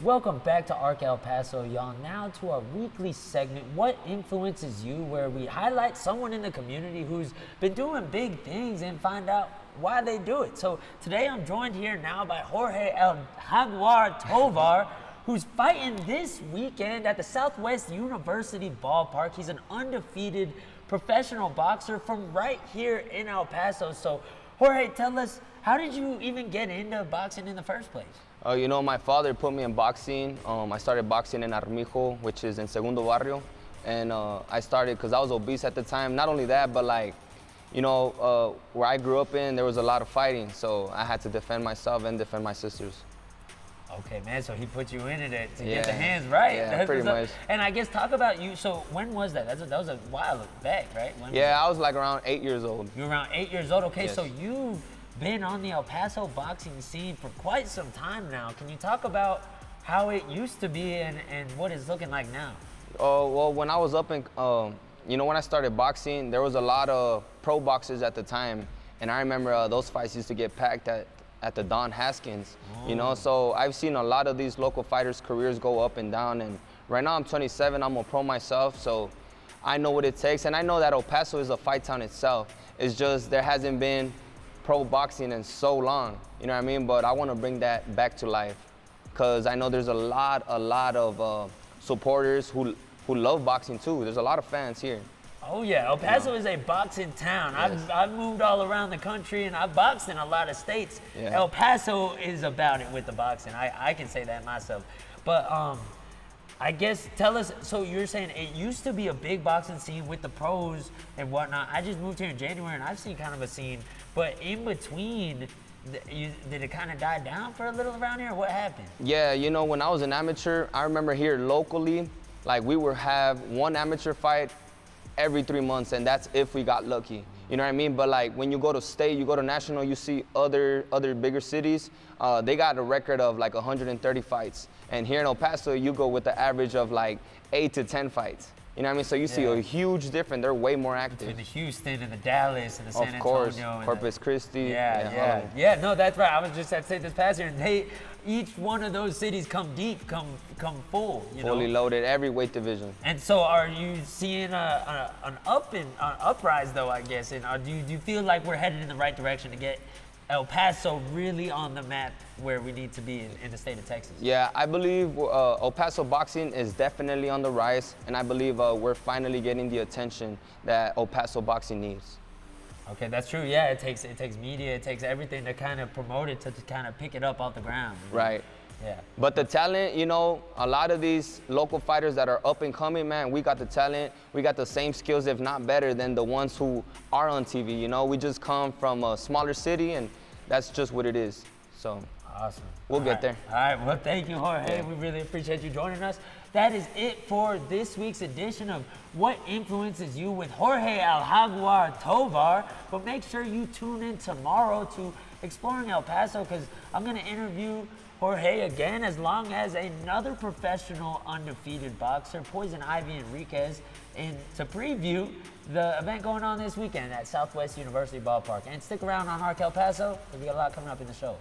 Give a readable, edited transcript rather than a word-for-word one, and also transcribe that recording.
Welcome back to Arc El Paso, y'all. Now to our weekly segment, What Influences You, where we highlight someone in the community who's been doing big things and find out why they do it. So today I'm joined here now by Jorge El Jaguar Tovar, who's fighting this weekend at the Southwest University Ballpark. He's an undefeated professional boxer from right here in El Paso. So Jorge, tell us, how did you even get into boxing in the first place? My father put me in boxing. I started boxing in Armijo, which is in Segundo Barrio. And I started because I was obese at the time. Not only that, but where I grew up in, there was a lot of fighting. So I had to defend myself and defend my sisters. Okay, man, so he put you in it to get the hands right. Yeah, pretty much. And I guess talk about you. So when was that? That was a while back, right? I was like around 8 years old. You were around 8 years old. Okay, yes. So you've been on the El Paso boxing scene for quite some time now. Can you talk about how it used to be and what it's looking like now? Well, when I was up in, when I started boxing, there was a lot of pro boxers at the time. And I remember those fights used to get packed at the Don Haskins, So I've seen a lot of these local fighters' careers go up and down. And right now I'm 27, I'm a pro myself, so I know what it takes. And I know that El Paso is a fight town itself. It's just there hasn't been pro boxing in so long, you know what I mean? But I want to bring that back to life because I know there's a lot of supporters who love boxing too. There's a lot of fans here. Oh yeah, El Paso is a boxing town. Yes. I've moved all around the country and I've boxed in a lot of states. Yeah. El Paso is about it with the boxing. I can say that myself. But I guess tell us, so you're saying it used to be a big boxing scene with the pros and whatnot. I just moved here in January and I've seen kind of a scene, but in between, did it kind of die down for a little around here? What happened? Yeah, when I was an amateur, I remember here locally, like we would have one amateur fight every 3 months, and that's if we got lucky. You know what I mean? But like when you go to state, you go to national, you see other bigger cities, they got a record of like 130 fights. And here in El Paso, you go with the average of like 8 to 10 fights. You know what I mean? So you see a huge difference. They're way more active. Between the Houston and the Dallas and the San Antonio. Of course, and Corpus Christi. Yeah, no, that's right. I was just at say this past year, and each one of those cities come deep, come full. Fully loaded, every weight division. And so, are you seeing an uprise though? I guess, and do you feel like we're headed in the right direction to get El Paso really on the map where we need to be in the state of Texas? Yeah, I believe El Paso boxing is definitely on the rise, and I believe we're finally getting the attention that El Paso boxing needs. Okay, that's true. Yeah, it takes media, it takes everything to kind of promote it, to kind of pick it up off the ground. Right. Yeah. But the talent, a lot of these local fighters that are up and coming, man, we got the talent. We got the same skills, if not better, than the ones who are on TV. We just come from a smaller city, and that's just what it is. So awesome. We'll get there. All right. Well, thank you, Jorge. Yeah. We really appreciate you joining us. That is it for this week's edition of What Influences You with Jorge El Jaguar Tovar. But make sure you tune in tomorrow to Exploring El Paso, because I'm going to interview Jorge again, as long as another professional undefeated boxer, Poison Ivy Enriquez, and to preview the event going on this weekend at Southwest University Ballpark. And stick around on Arc El Paso, because we got a lot coming up in the show.